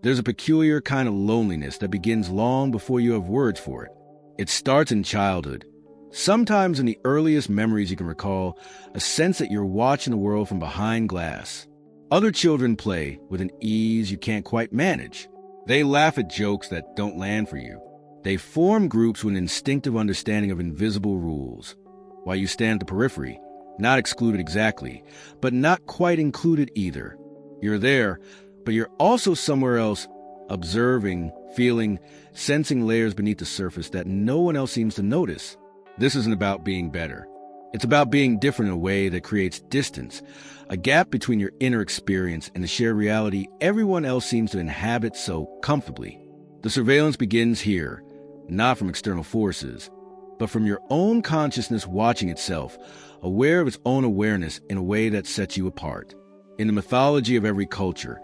There's a peculiar kind of loneliness that begins long before you have words for it. It starts in childhood. Sometimes in the earliest memories you can recall, a sense that you're watching the world from behind glass. Other children play with an ease you can't quite manage. They laugh at jokes that don't land for you. They form groups with an instinctive understanding of invisible rules, while you stand at the periphery, not excluded exactly, but not quite included either. You're there, but you're also somewhere else, observing, feeling, sensing layers beneath the surface that no one else seems to notice. This isn't about being better. It's about being different in a way that creates distance, a gap between your inner experience and the shared reality everyone else seems to inhabit so comfortably. The surveillance begins here, not from external forces, but from your own consciousness watching itself, aware of its own awareness in a way that sets you apart. In the mythology of every culture,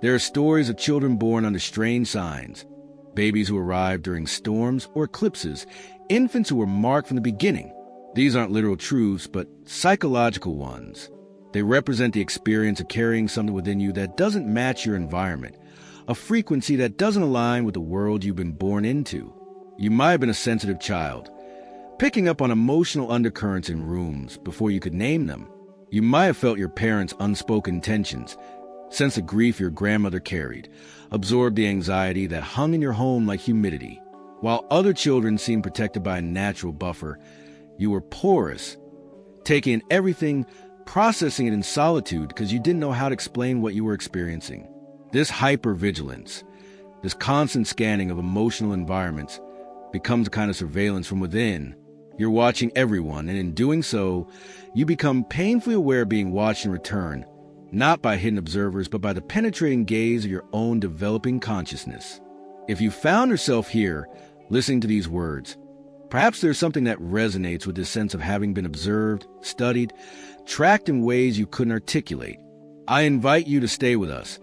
there are stories of children born under strange signs, babies who arrived during storms or eclipses, infants who were marked from the beginning. These aren't literal truths, but psychological ones. They represent the experience of carrying something within you that doesn't match your environment, a frequency that doesn't align with the world you've been born into. You might have been a sensitive child, picking up on emotional undercurrents in rooms before you could name them. You might have felt your parents' unspoken tensions, sensed the grief your grandmother carried, absorbed the anxiety that hung in your home like humidity. While other children seemed protected by a natural buffer, you were porous, taking in everything, processing it in solitude because you didn't know how to explain what you were experiencing. This hypervigilance, this constant scanning of emotional environments, becomes a kind of surveillance from within. You're watching everyone, and in doing so, you become painfully aware of being watched in return, not by hidden observers, but by the penetrating gaze of your own developing consciousness. If you found yourself here, listening to these words, perhaps there's something that resonates with this sense of having been observed, studied, tracked in ways you couldn't articulate. I invite you to stay with us,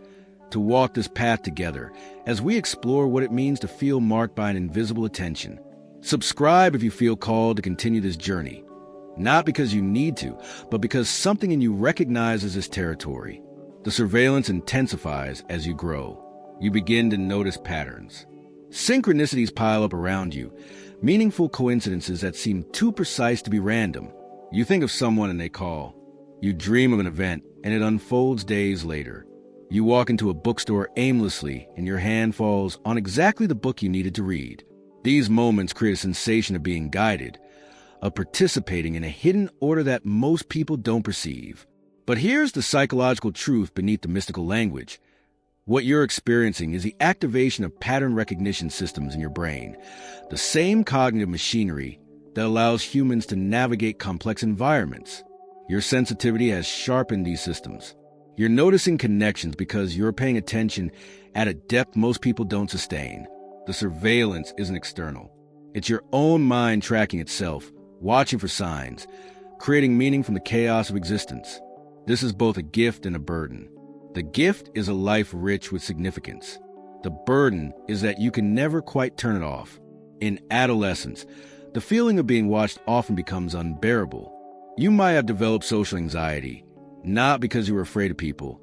to walk this path together, as we explore what it means to feel marked by an invisible attention. Subscribe if you feel called to continue this journey, not because you need to, but because something in you recognizes this territory. The surveillance intensifies as you grow. You begin to notice patterns. Synchronicities pile up around you, meaningful coincidences that seem too precise to be random. You think of someone and they call. You dream of an event and it unfolds days later. You walk into a bookstore aimlessly and your hand falls on exactly the book you needed to read. These moments create a sensation of being guided, of participating in a hidden order that most people don't perceive. But here's the psychological truth beneath the mystical language. What you're experiencing is the activation of pattern recognition systems in your brain, the same cognitive machinery that allows humans to navigate complex environments. Your sensitivity has sharpened these systems. You're noticing connections because you're paying attention at a depth most people don't sustain. The surveillance isn't external. It's your own mind tracking itself, watching for signs, creating meaning from the chaos of existence. This is both a gift and a burden. The gift is a life rich with significance. The burden is that you can never quite turn it off. In adolescence, the feeling of being watched often becomes unbearable. You might have developed social anxiety, not because you were afraid of people,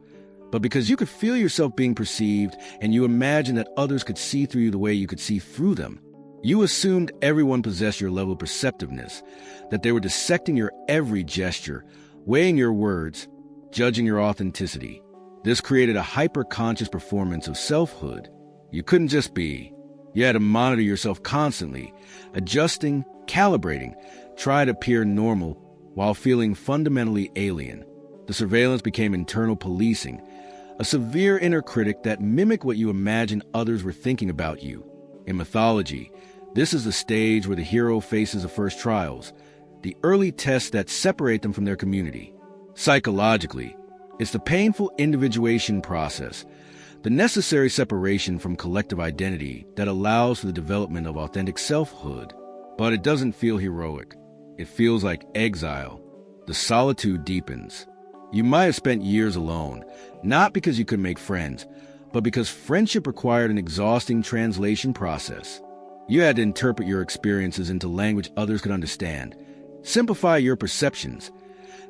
but because you could feel yourself being perceived and you imagined that others could see through you the way you could see through them. You assumed everyone possessed your level of perceptiveness, that they were dissecting your every gesture, weighing your words, judging your authenticity. This created a hyper-conscious performance of selfhood. You couldn't just be. You had to monitor yourself constantly, adjusting, calibrating, try to appear normal while feeling fundamentally alien. The surveillance became internal policing, a severe inner critic that mimicked what you imagined others were thinking about you. In mythology, this is the stage where the hero faces the first trials, the early tests that separate them from their community. Psychologically, it's the painful individuation process, the necessary separation from collective identity that allows for the development of authentic selfhood. But it doesn't feel heroic. It feels like exile. The solitude deepens. You might have spent years alone, not because you couldn't make friends, but because friendship required an exhausting translation process. You had to interpret your experiences into language others could understand, simplify your perceptions,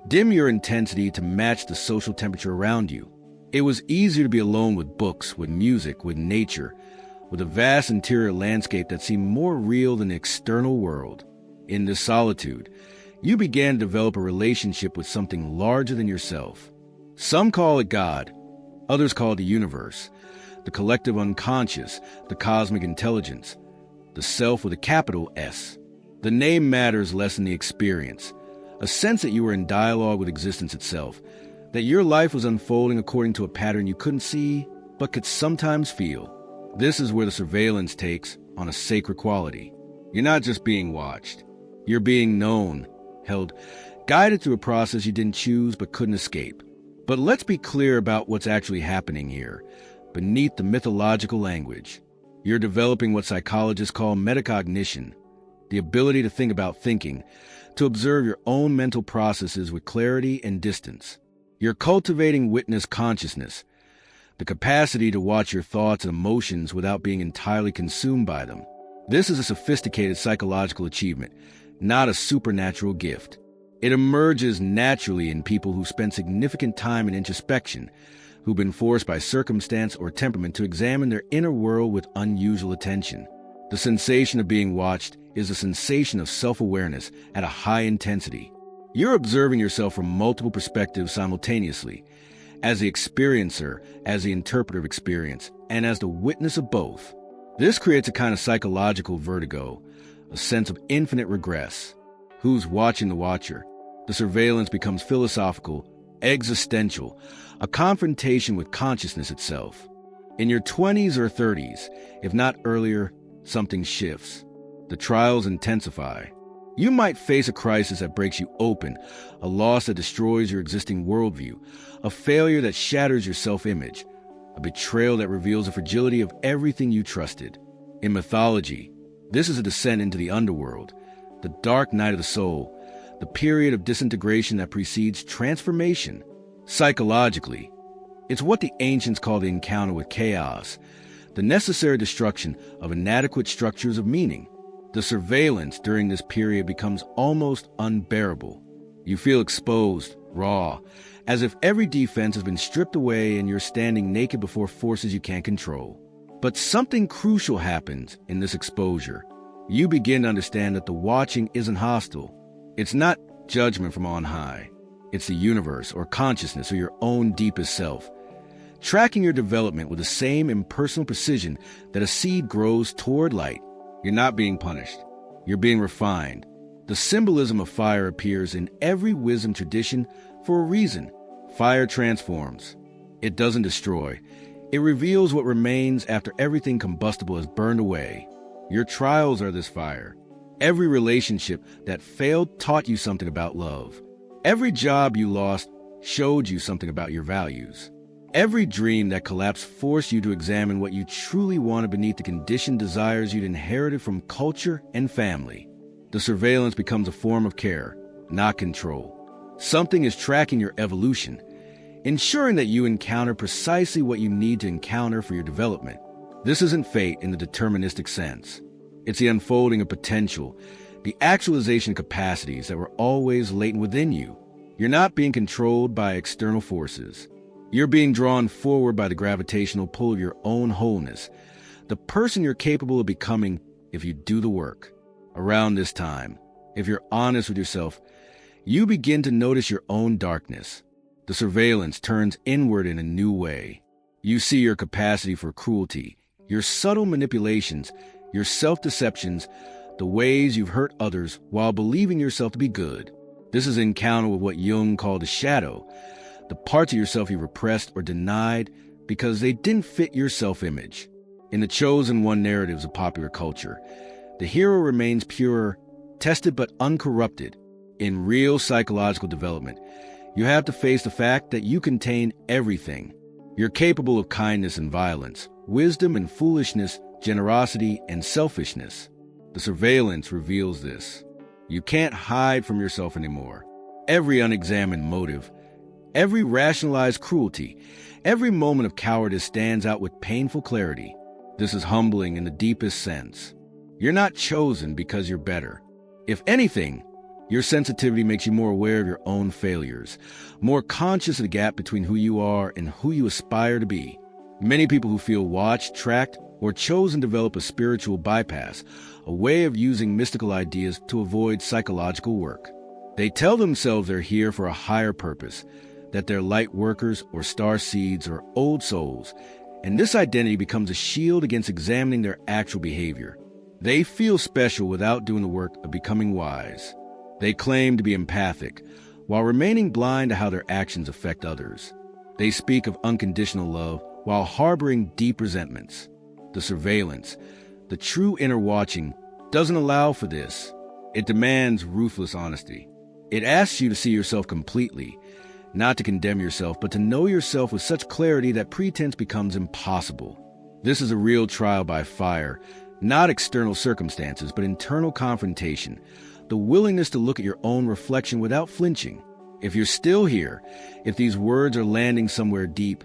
dim your intensity to match the social temperature around you. It was easier to be alone with books, with music, with nature, with a vast interior landscape that seemed more real than the external world. In this solitude, you began to develop a relationship with something larger than yourself. Some call it God, others call it the universe, the collective unconscious, the cosmic intelligence, the self with a capital S. The name matters less than the experience, a sense that you were in dialogue with existence itself, that your life was unfolding according to a pattern you couldn't see but could sometimes feel. This is where the surveillance takes on a sacred quality. You're not just being watched. You're being known, held, guided through a process you didn't choose but couldn't escape. But let's be clear about what's actually happening here, beneath the mythological language. You're developing what psychologists call metacognition, the ability to think about thinking, to observe your own mental processes with clarity and distance. You're cultivating witness consciousness, the capacity to watch your thoughts and emotions without being entirely consumed by them. This is a sophisticated psychological achievement, not a supernatural gift. It emerges naturally in people who spend significant time in introspection, who've been forced by circumstance or temperament to examine their inner world with unusual attention. The sensation of being watched is a sensation of self-awareness at a high intensity. You're observing yourself from multiple perspectives simultaneously, as the experiencer, as the interpreter of experience, and as the witness of both. This creates a kind of psychological vertigo, a sense of infinite regress. Who's watching the watcher? The surveillance becomes philosophical, existential, a confrontation with consciousness itself. In your 20s or 30s, if not earlier, something shifts. The trials intensify. You might face a crisis that breaks you open, a loss that destroys your existing worldview, a failure that shatters your self-image, a betrayal that reveals the fragility of everything you trusted. In mythology, this is a descent into the underworld, the dark night of the soul, the period of disintegration that precedes transformation. Psychologically, it's what the ancients called the encounter with chaos, the necessary destruction of inadequate structures of meaning. The surveillance during this period becomes almost unbearable. You feel exposed, raw, as if every defense has been stripped away and you're standing naked before forces you can't control. But something crucial happens in this exposure. You begin to understand that the watching isn't hostile. It's not judgment from on high. It's the universe or consciousness or your own deepest self, tracking your development with the same impersonal precision that a seed grows toward light. You're not being punished. You're being refined. The symbolism of fire appears in every wisdom tradition for a reason. Fire transforms. It doesn't destroy. It reveals what remains after everything combustible has burned away. Your trials are this fire. Every relationship that failed taught you something about love. Every job you lost showed you something about your values. Every dream that collapsed forced you to examine what you truly wanted beneath the conditioned desires you'd inherited from culture and family. The surveillance becomes a form of care, not control. Something is tracking your evolution, ensuring that you encounter precisely what you need to encounter for your development. This isn't fate in the deterministic sense. It's the unfolding of potential, the actualization of capacities that were always latent within you. You're not being controlled by external forces. You're being drawn forward by the gravitational pull of your own wholeness, the person you're capable of becoming if you do the work. Around this time, if you're honest with yourself, you begin to notice your own darkness. The surveillance turns inward in a new way. You see your capacity for cruelty, your subtle manipulations, your self-deceptions, the ways you've hurt others while believing yourself to be good. This is an encounter with what Jung called the shadow, the parts of yourself you repressed or denied because they didn't fit your self-image. In the chosen one narratives of popular culture, the hero remains pure, tested but uncorrupted. In real psychological development, you have to face the fact that you contain everything. You're capable of kindness and violence, wisdom and foolishness, generosity and selfishness. The surveillance reveals this. You can't hide from yourself anymore. Every unexamined motive, every rationalized cruelty, every moment of cowardice stands out with painful clarity. This is humbling in the deepest sense. You're not chosen because you're better. If anything, Your sensitivity makes you more aware of your own failures, more conscious of the gap between who you are and who you aspire to be. Many people who feel watched, tracked, or chosen develop a spiritual bypass, a way of using mystical ideas to avoid psychological work. They tell themselves they're here for a higher purpose, that they're light workers or star seeds or old souls, and this identity becomes a shield against examining their actual behavior. They feel special without doing the work of becoming wise. They claim to be empathic, while remaining blind to how their actions affect others. They speak of unconditional love while harboring deep resentments. The surveillance, the true inner watching, doesn't allow for this. It demands ruthless honesty. It asks you to see yourself completely, not to condemn yourself, but to know yourself with such clarity that pretense becomes impossible. This is a real trial by fire, not external circumstances, but internal confrontation, the willingness to look at your own reflection without flinching. If you're still here, if these words are landing somewhere deep,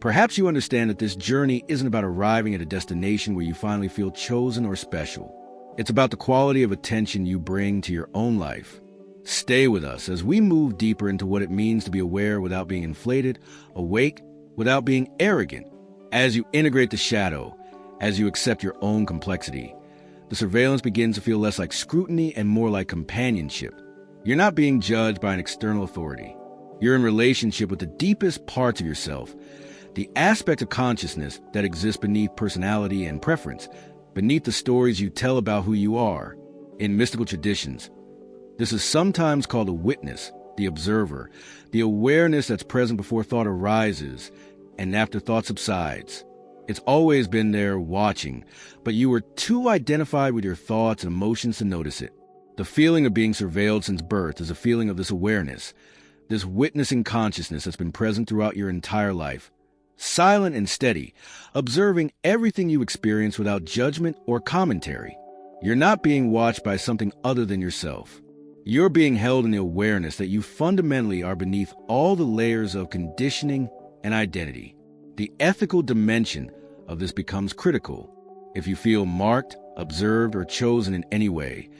perhaps you understand that this journey isn't about arriving at a destination where you finally feel chosen or special. It's about the quality of attention you bring to your own life. Stay with us as we move deeper into what it means to be aware without being inflated, awake without being arrogant. As you integrate the shadow, as you accept your own complexity, the surveillance begins to feel less like scrutiny and more like companionship. You're not being judged by an external authority. You're in relationship with the deepest parts of yourself, the aspect of consciousness that exists beneath personality and preference, beneath the stories you tell about who you are. In mystical traditions, this is sometimes called a witness, the observer, the awareness that's present before thought arises and after thought subsides. It's always been there watching, but you were too identified with your thoughts and emotions to notice it. The feeling of being surveilled since birth is a feeling of this awareness, this witnessing consciousness that's been present throughout your entire life. Silent and steady, observing everything you experience without judgment or commentary. You're not being watched by something other than yourself. You're being held in the awareness that you fundamentally are beneath all the layers of conditioning and identity. The ethical dimension of this becomes critical. If you feel marked, observed, or chosen in any way,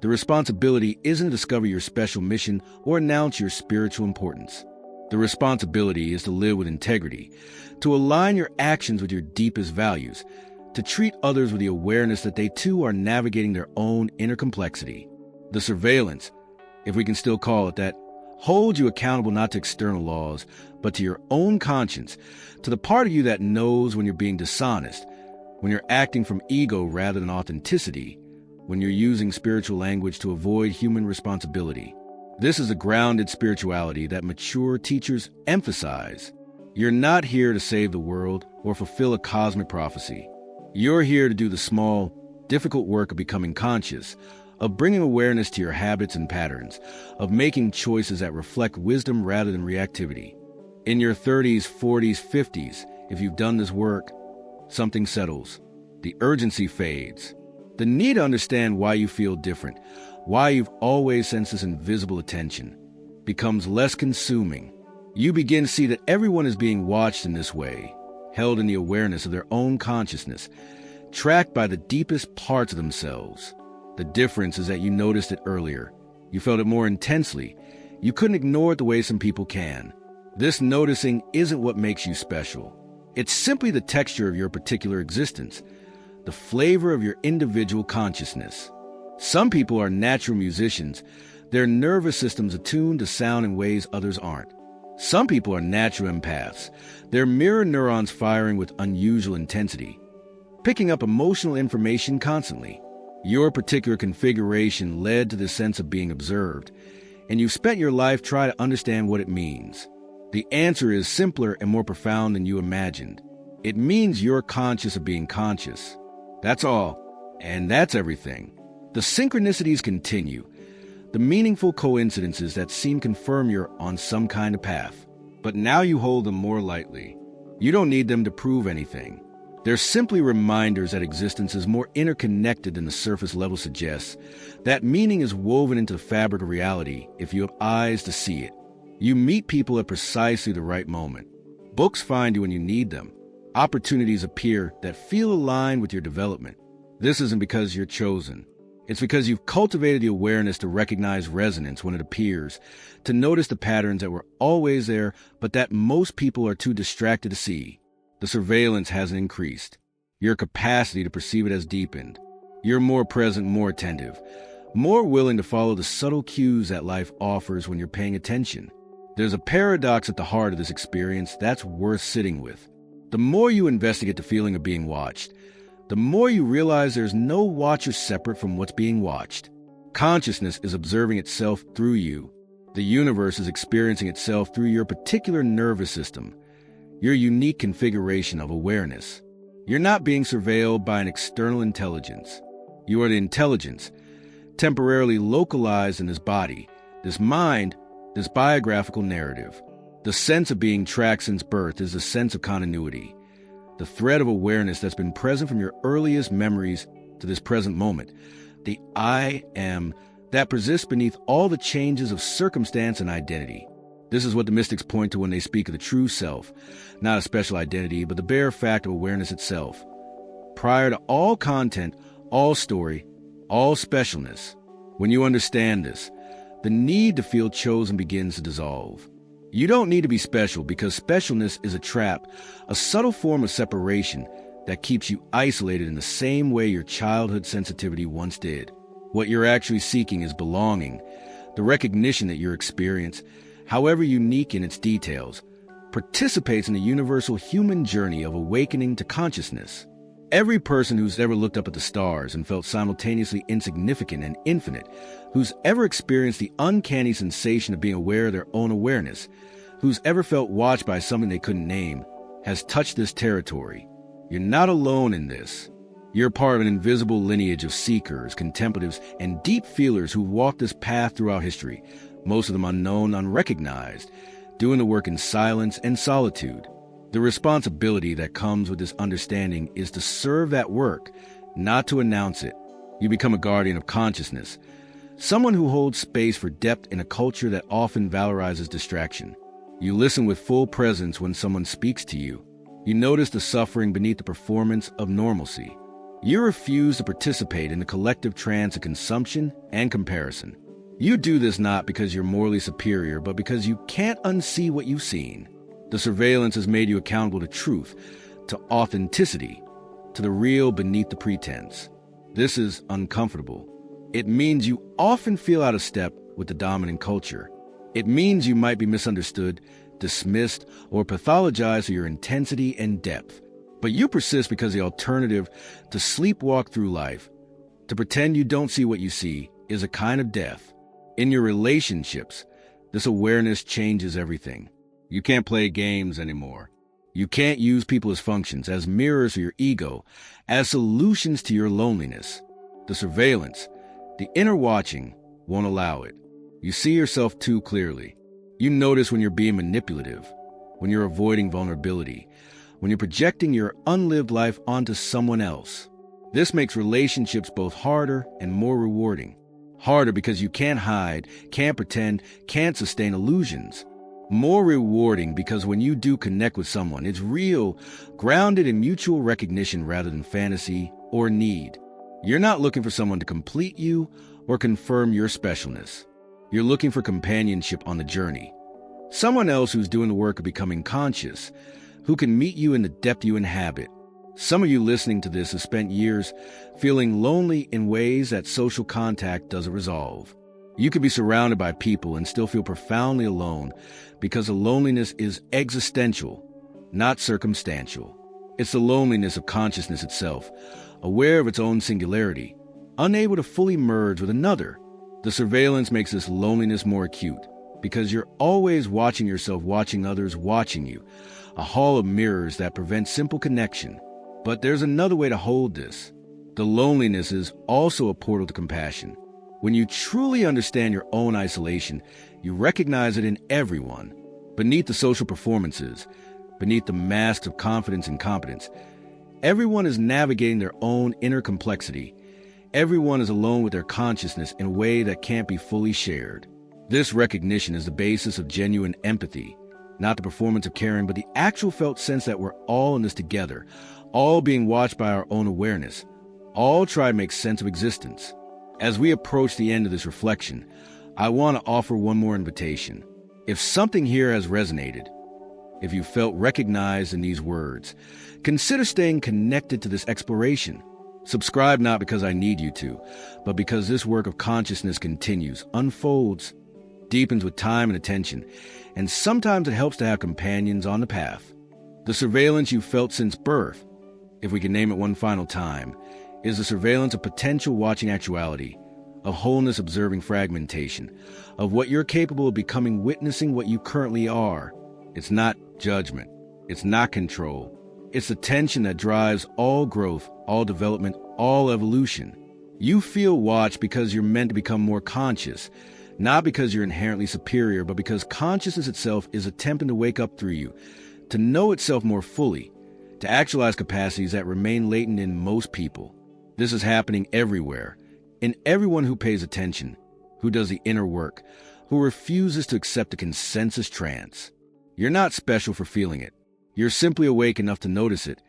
the responsibility isn't to discover your special mission or announce your spiritual importance. The responsibility is to live with integrity, to align your actions with your deepest values, to treat others with the awareness that they too are navigating their own inner complexity. The surveillance, if we can still call it that, holds you accountable not to external laws, but to your own conscience, to the part of you that knows when you're being dishonest, when you're acting from ego rather than authenticity, when you're using spiritual language to avoid human responsibility. This is a grounded spirituality that mature teachers emphasize. You're not here to save the world or fulfill a cosmic prophecy. You're here to do the small, difficult work of becoming conscious, of bringing awareness to your habits and patterns, of making choices that reflect wisdom rather than reactivity. In your 30s, 40s, 50s, if you've done this work, something settles. The urgency fades. The need to understand why you feel different, why you've always sensed this invisible attention, becomes less consuming. You begin to see that everyone is being watched in this way, held in the awareness of their own consciousness, tracked by the deepest parts of themselves. The difference is that you noticed it earlier. You felt it more intensely. You couldn't ignore it the way some people can. This noticing isn't what makes you special. It's simply the texture of your particular existence, the flavor of your individual consciousness. Some people are natural musicians, their nervous systems attuned to sound in ways others aren't. Some people are natural empaths, their mirror neurons firing with unusual intensity, picking up emotional information constantly. Your particular configuration led to the sense of being observed, and you've spent your life trying to understand what it means. The answer is simpler and more profound than you imagined. It means you're conscious of being conscious. That's all, and that's everything. The synchronicities continue, the meaningful coincidences that seem to confirm you're on some kind of path. But now you hold them more lightly. You don't need them to prove anything. They're simply reminders that existence is more interconnected than the surface level suggests, that meaning is woven into the fabric of reality if you have eyes to see it. You meet people at precisely the right moment. Books find you when you need them. Opportunities appear that feel aligned with your development. This isn't because you're chosen. It's because you've cultivated the awareness to recognize resonance when it appears, to notice the patterns that were always there but that most people are too distracted to see. The surveillance hasn't increased. Your capacity to perceive it has deepened. You're more present, more attentive, more willing to follow the subtle cues that life offers when you're paying attention. There's a paradox at the heart of this experience that's worth sitting with. The more you investigate the feeling of being watched, the more you realize there's no watcher separate from what's being watched. Consciousness is observing itself through you. The universe is experiencing itself through your particular nervous system, your unique configuration of awareness. You're not being surveilled by an external intelligence. You are the intelligence, temporarily localized in this body, this mind, this biographical narrative. The sense of being tracked since birth is a sense of continuity, the thread of awareness that's been present from your earliest memories to this present moment, the I am that persists beneath all the changes of circumstance and identity. This is what the mystics point to when they speak of the true self, not a special identity, but the bare fact of awareness itself. Prior to all content, all story, all specialness, when you understand this, the need to feel chosen begins to dissolve. You don't need to be special because specialness is a trap, a subtle form of separation that keeps you isolated in the same way your childhood sensitivity once did. What you're actually seeking is belonging, the recognition that your experience, however unique in its details, participates in the universal human journey of awakening to consciousness. Every person who's ever looked up at the stars and felt simultaneously insignificant and infinite, who's ever experienced the uncanny sensation of being aware of their own awareness, who's ever felt watched by something they couldn't name, has touched this territory. You're not alone in this. You're part of an invisible lineage of seekers, contemplatives, and deep feelers who walked this path throughout history, most of them unknown, unrecognized, doing the work in silence and solitude. The responsibility that comes with this understanding is to serve that work, not to announce it. You become a guardian of consciousness, someone who holds space for depth in a culture that often valorizes distraction. You listen with full presence when someone speaks to you. You notice the suffering beneath the performance of normalcy. You refuse to participate in the collective trance of consumption and comparison. You do this not because you're morally superior, but because you can't unsee what you've seen. The surveillance has made you accountable to truth, to authenticity, to the real beneath the pretense. This is uncomfortable. It means you often feel out of step with the dominant culture. It means you might be misunderstood, dismissed, or pathologized for your intensity and depth. But you persist because the alternative to sleepwalk through life, to pretend you don't see what you see, is a kind of death. In your relationships, this awareness changes everything. You can't play games anymore. You can't use people as functions, as mirrors for your ego, as solutions to your loneliness. The surveillance, the inner watching, won't allow it. You see yourself too clearly. You notice when you're being manipulative, when you're avoiding vulnerability, when you're projecting your unlived life onto someone else. This makes relationships both harder and more rewarding. Harder because you can't hide, can't pretend, can't sustain illusions. More rewarding because when you do connect with someone, it's real, grounded in mutual recognition rather than fantasy or need. You're not looking for someone to complete you or confirm your specialness. You're looking for companionship on the journey. Someone else who's doing the work of becoming conscious, who can meet you in the depth you inhabit. Some of you listening to this have spent years feeling lonely in ways that social contact doesn't resolve. You could be surrounded by people and still feel profoundly alone because the loneliness is existential, not circumstantial. It's the loneliness of consciousness itself, aware of its own singularity, unable to fully merge with another. The surveillance makes this loneliness more acute because you're always watching yourself, watching others, watching you, a hall of mirrors that prevents simple connection. But there's another way to hold this. The loneliness is also a portal to compassion. When you truly understand your own isolation, you recognize it in everyone. Beneath the social performances, beneath the masks of confidence and competence, everyone is navigating their own inner complexity. Everyone is alone with their consciousness in a way that can't be fully shared. This recognition is the basis of genuine empathy, not the performance of caring, but the actual felt sense that we're all in this together, all being watched by our own awareness, all try to make sense of existence. As we approach the end of this reflection, I want to offer one more invitation. If something here has resonated, if you felt recognized in these words, consider staying connected to this exploration. Subscribe not because I need you to, but because this work of consciousness continues, unfolds, deepens with time and attention, and sometimes it helps to have companions on the path. The surveillance you've felt since birth, if we can name it one final time, is the surveillance of potential watching actuality, of wholeness observing fragmentation, of what you're capable of becoming witnessing what you currently are. It's not judgment. It's not control. It's the tension that drives all growth, all development, all evolution. You feel watched because you're meant to become more conscious, not because you're inherently superior, but because consciousness itself is attempting to wake up through you, to know itself more fully, to actualize capacities that remain latent in most people. This is happening everywhere, in everyone who pays attention, who does the inner work, who refuses to accept a consensus trance. You're not special for feeling it. You're simply awake enough to notice it,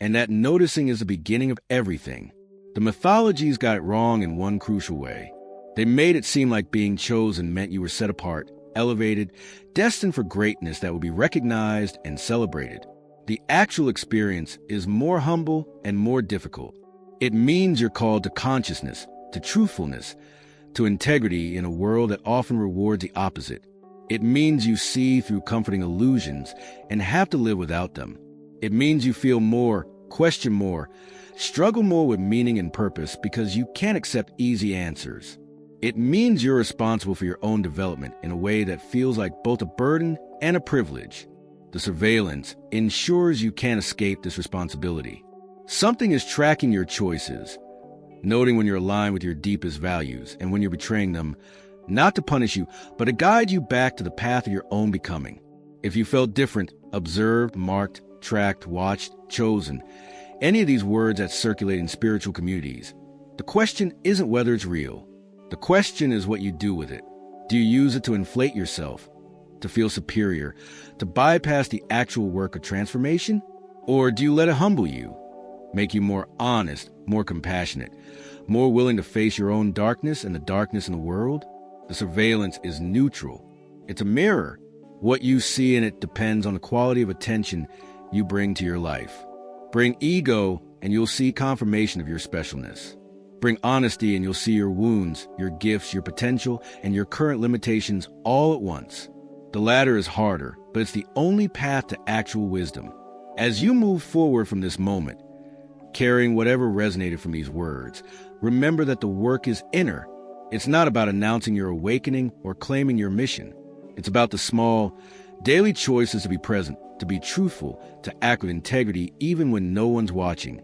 and that noticing is the beginning of everything. The mythologies got it wrong in one crucial way. They made it seem like being chosen meant you were set apart, elevated, destined for greatness that would be recognized and celebrated. The actual experience is more humble and more difficult. It means you're called to consciousness, to truthfulness, to integrity in a world that often rewards the opposite. It means you see through comforting illusions and have to live without them. It means you feel more, question more, struggle more with meaning and purpose because you can't accept easy answers. It means you're responsible for your own development in a way that feels like both a burden and a privilege. The surveillance ensures you can't escape this responsibility. Something is tracking your choices, noting when you're aligned with your deepest values and when you're betraying them, not to punish you, but to guide you back to the path of your own becoming. If you felt different, observed, marked, tracked, watched, chosen, any of these words that circulate in spiritual communities, the question isn't whether it's real. The question is what you do with it. Do you use it to inflate yourself, to feel superior, to bypass the actual work of transformation? Or do you let it humble you, make you more honest, more compassionate, more willing to face your own darkness and the darkness in the world? The surveillance is neutral. It's a mirror. What you see in it depends on the quality of attention you bring to your life. Bring ego and you'll see confirmation of your specialness. Bring honesty and you'll see your wounds, your gifts, your potential, and your current limitations all at once. The latter is harder, but it's the only path to actual wisdom. As you move forward from this moment, carrying whatever resonated from these words, remember that the work is inner. It's not about announcing your awakening or claiming your mission. It's about the small, daily choices to be present, to be truthful, to act with integrity even when no one's watching,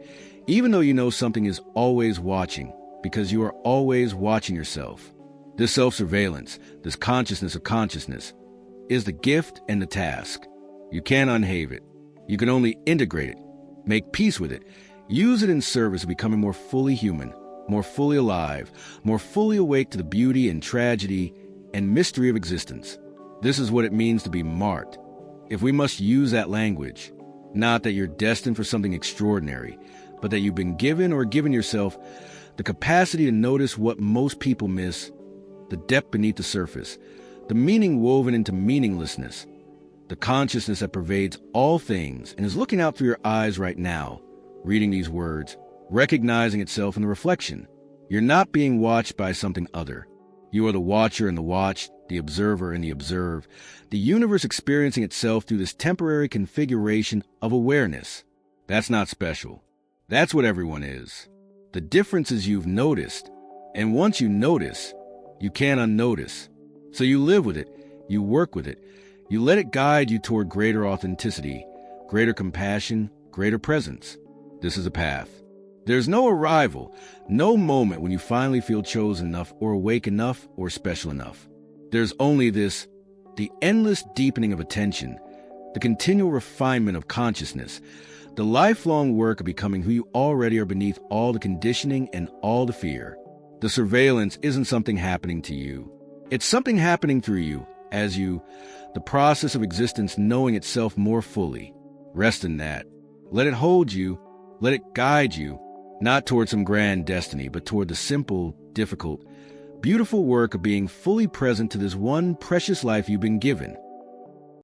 even though you know something is always watching, because you are always watching yourself. This self-surveillance, this consciousness of consciousness, is the gift and the task. You can't unhave it. You can only integrate it, make peace with it, use it in service of becoming more fully human, more fully alive, more fully awake to the beauty and tragedy and mystery of existence. This is what it means to be marked. If we must use that language, not that you're destined for something extraordinary, but that you've been given or given yourself the capacity to notice what most people miss, the depth beneath the surface, the meaning woven into meaninglessness, the consciousness that pervades all things and is looking out through your eyes right now, reading these words, recognizing itself in the reflection. You're not being watched by something other. You are the watcher and the watched, the observer and the observed, the universe experiencing itself through this temporary configuration of awareness. That's not special. That's what everyone is. The difference is you've noticed, and once you notice, you can't unnotice. So you live with it, you work with it, you let it guide you toward greater authenticity, greater compassion, greater presence. This is a path. There's no arrival, no moment when you finally feel chosen enough or awake enough or special enough. There's only this, the endless deepening of attention, the continual refinement of consciousness, the lifelong work of becoming who you already are beneath all the conditioning and all the fear. The surveillance isn't something happening to you. It's something happening through you, as you, the process of existence knowing itself more fully. Rest in that. Let it hold you, let it guide you, not toward some grand destiny, but toward the simple, difficult, beautiful work of being fully present to this one precious life you've been given.